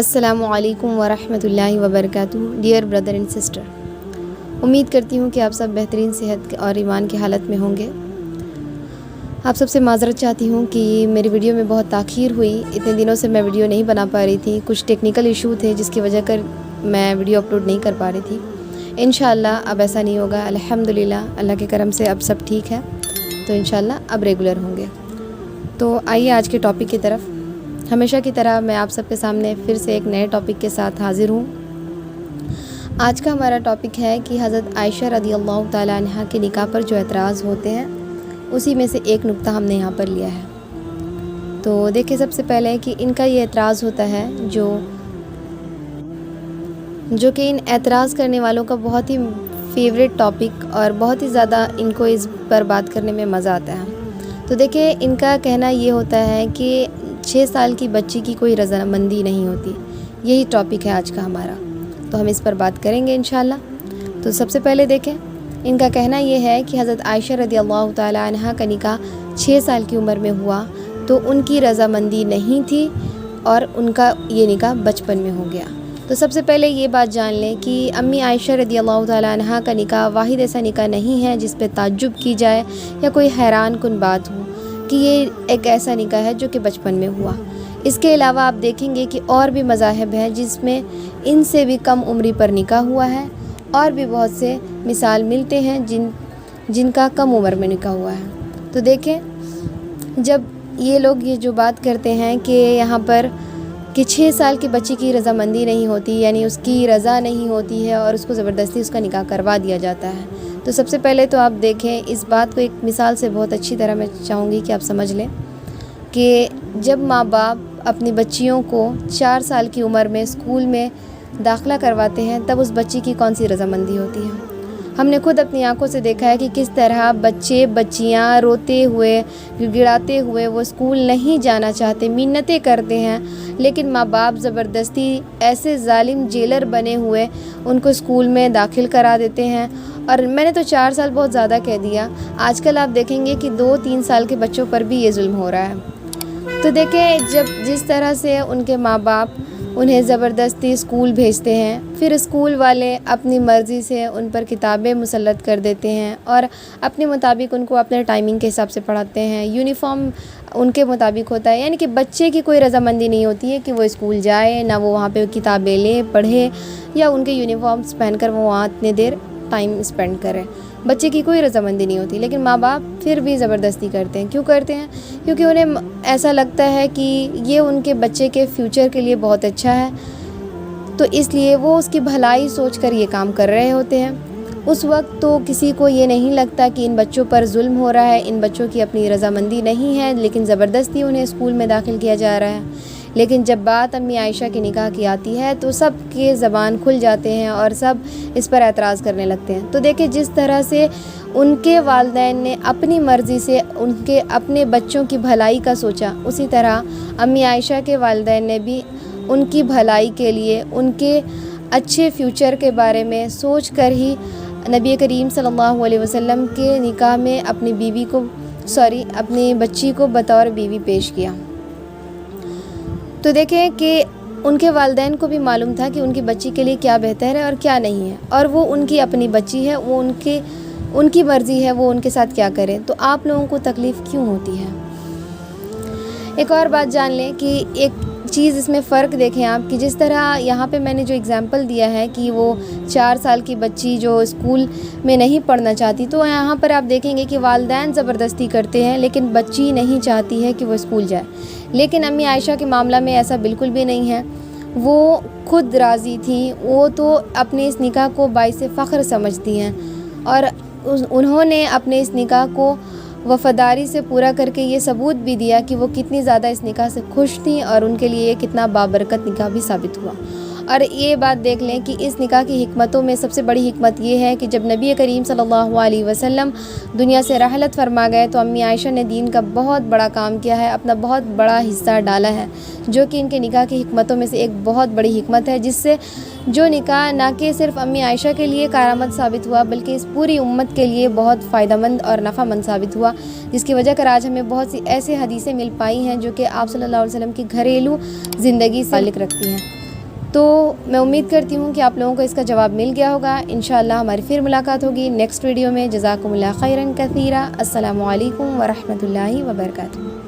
السلام علیکم ورحمۃ اللہ وبرکاتہ۔ ڈیئر بردر اینڈ سسٹر، امید کرتی ہوں کہ آپ سب بہترین صحت اور ایمان کی حالت میں ہوں گے۔ آپ سب سے معذرت چاہتی ہوں کہ میری ویڈیو میں بہت تاخیر ہوئی، اتنے دنوں سے میں ویڈیو نہیں بنا پا رہی تھی، کچھ ٹیکنیکل ایشو تھے جس کی وجہ کر میں ویڈیو اپلوڈ نہیں کر پا رہی تھی۔ انشاءاللہ اب ایسا نہیں ہوگا، الحمدللہ اللہ کے کرم سے اب سب ٹھیک ہے، تو انشاءاللہ اب ریگولر ہوں گے۔ تو آئیے آج کے ٹاپک کی طرف۔ ہمیشہ کی طرح میں آپ سب کے سامنے پھر سے ایک نئے ٹاپک کے ساتھ حاضر ہوں۔ آج کا ہمارا ٹاپک ہے کہ حضرت عائشہ رضی اللہ تعالیٰ عنہ کے نکاح پر جو اعتراض ہوتے ہیں، اسی میں سے ایک نقطہ ہم نے یہاں پر لیا ہے۔ تو دیکھیں، سب سے پہلے کہ ان کا یہ اعتراض ہوتا ہے جو کہ ان اعتراض کرنے والوں کا بہت ہی فیوریٹ ٹاپک اور بہت ہی زیادہ ان کو اس پر بات کرنے میں مزہ آتا ہے۔ تو دیکھیں، ان کا کہنا یہ ہوتا ہے کہ 6 سال کی بچی کی کوئی رضامندی نہیں ہوتی۔ یہی ٹاپک ہے آج کا ہمارا، تو ہم اس پر بات کریں گے انشاءاللہ۔ تو سب سے پہلے دیکھیں، ان کا کہنا یہ ہے کہ حضرت عائشہ رضی اللہ تعالیٰ عنہ کا نکاح 6 سال کی عمر میں ہوا تو ان کی رضامندی نہیں تھی اور ان کا یہ نکاح بچپن میں ہو گیا۔ تو سب سے پہلے یہ بات جان لیں کہ امی عائشہ رضی اللہ تعالیٰ عنہ کا نکاح واحد ایسا نکاح نہیں ہے جس پہ تعجب کی جائے یا کوئی حیران کن بات ہو کہ یہ ایک ایسا نکاح ہے جو کہ بچپن میں ہوا۔ اس کے علاوہ آپ دیکھیں گے کہ اور بھی مذاہب ہیں جس میں ان سے بھی کم عمری پر نکاح ہوا ہے، اور بھی بہت سے مثال ملتے ہیں جن کا کم عمر میں نکاح ہوا ہے۔ تو دیکھیں، جب یہ لوگ یہ جو بات کرتے ہیں کہ یہاں پر کہ 6 سال کی بچی کی رضامندی نہیں ہوتی، یعنی اس کی رضا نہیں ہوتی ہے اور اس کو زبردستی اس کا نکاح کروا دیا جاتا ہے، تو سب سے پہلے تو آپ دیکھیں اس بات کو ایک مثال سے بہت اچھی طرح میں چاہوں گی کہ آپ سمجھ لیں کہ جب ماں باپ اپنی بچیوں کو 4 سال کی عمر میں اسکول میں داخلہ کرواتے ہیں، تب اس بچی کی کون سی رضامندی ہوتی ہے؟ ہم نے خود اپنی آنکھوں سے دیکھا ہے کہ کس طرح بچے بچیاں روتے ہوئے گڑگڑاتے ہوئے وہ اسکول نہیں جانا چاہتے، منتیں کرتے ہیں، لیکن ماں باپ زبردستی ایسے ظالم جیلر بنے ہوئے ان کو اسکول میں داخل کرا دیتے ہیں۔ اور میں نے تو 4 سال بہت زیادہ کہہ دیا، آج کل آپ دیکھیں گے کہ 2-3 سال کے بچوں پر بھی یہ ظلم ہو رہا ہے۔ تو دیکھیں، جس طرح سے ان کے ماں باپ انہیں زبردستی اسکول بھیجتے ہیں، پھر اسکول والے اپنی مرضی سے ان پر کتابیں مسلط کر دیتے ہیں اور اپنے مطابق ان کو اپنے ٹائمنگ کے حساب سے پڑھاتے ہیں، یونیفارم ان کے مطابق ہوتا ہے، یعنی کہ بچے کی کوئی رضامندی نہیں ہوتی ہے کہ وہ اسکول جائے، نہ وہ وہاں پہ کتابیں لے پڑھے یا ان کے یونیفارمز پہن کر وہ وہاں اتنے دیر ٹائم اسپینڈ کریں۔ بچے کی کوئی رضامندی نہیں ہوتی، لیکن ماں باپ پھر بھی زبردستی کرتے ہیں۔ کیوں کرتے ہیں؟ کیونکہ انہیں ایسا لگتا ہے کہ یہ ان کے بچے کے فیوچر کے لیے بہت اچھا ہے، تو اس لیے وہ اس کی بھلائی سوچ کر یہ کام کر رہے ہوتے ہیں۔ اس وقت تو کسی کو یہ نہیں لگتا کہ ان بچوں پر ظلم ہو رہا ہے، ان بچوں کی اپنی رضامندی نہیں ہے، لیکن زبردستی انہیں اسکول میں داخل کیا جا رہا ہے۔ لیکن جب بات امی عائشہ کے نکاح کی آتی ہے تو سب کے زبان کھل جاتے ہیں اور سب اس پر اعتراض کرنے لگتے ہیں۔ تو دیکھیں، جس طرح سے ان کے والدین نے اپنی مرضی سے ان کے اپنے بچوں کی بھلائی کا سوچا، اسی طرح امی عائشہ کے والدین نے بھی ان کی بھلائی کے لیے، ان کے اچھے فیوچر کے بارے میں سوچ کر ہی نبی کریم صلی اللہ علیہ وسلم کے نکاح میں اپنی بچی کو بطور بیوی پیش کیا۔ تو دیکھیں کہ ان کے والدین کو بھی معلوم تھا کہ ان کی بچی کے لیے کیا بہتر ہے اور کیا نہیں ہے، اور وہ ان کی اپنی بچی ہے، وہ ان کی مرضی ہے وہ ان کے ساتھ کیا کریں، تو آپ لوگوں کو تکلیف کیوں ہوتی ہے؟ ایک اور بات جان لیں کہ ایک چیز اس میں فرق دیکھیں آپ کہ جس طرح یہاں پہ میں نے جو اگزامپل دیا ہے کہ وہ 4 سال کی بچی جو اسکول میں نہیں پڑھنا چاہتی، تو یہاں پر آپ دیکھیں گے کہ والدین زبردستی کرتے ہیں لیکن بچی نہیں چاہتی ہے کہ وہ اسکول جائے۔ لیکن امی عائشہ کے معاملہ میں ایسا بالکل بھی نہیں ہے، وہ خود راضی تھیں، وہ تو اپنے اس نکاح کو باعث فخر سمجھتی ہیں، اور انہوں نے اپنے اس نکاح کو وفاداری سے پورا کر کے یہ ثبوت بھی دیا کہ وہ کتنی زیادہ اس نکاح سے خوش تھیں اور ان کے لیے یہ کتنا بابرکت نکاح بھی ثابت ہوا۔ اور یہ بات دیکھ لیں کہ اس نکاح کی حکمتوں میں سب سے بڑی حکمت یہ ہے کہ جب نبی کریم صلی اللہ علیہ وسلم دنیا سے رحلت فرما گئے تو امی عائشہ نے دین کا بہت بڑا کام کیا ہے، اپنا بہت بڑا حصہ ڈالا ہے، جو کہ ان کے نکاح کی حکمتوں میں سے ایک بہت بڑی حکمت ہے، جس سے جو نکاح نہ کہ صرف امی عائشہ کے لیے کارآمد ثابت ہوا بلکہ اس پوری امت کے لیے بہت فائدہ مند اور نفع مند ثابت ہوا، جس کی وجہ کر آج ہمیں بہت سی ایسے حدیثیں مل پائی ہیں جو کہ آپ صلی اللہ علیہ وسلم کی گھریلو زندگی سے تعلق رکھتی ہیں۔ تو میں امید کرتی ہوں کہ آپ لوگوں کو اس کا جواب مل گیا ہوگا. انشاءاللہ ہماری پھر ملاقات ہوگی نیکسٹ ویڈیو میں. جزاکم اللہ خیرا کثیرا. السلام علیکم ورحمۃ اللہ وبرکاتہ.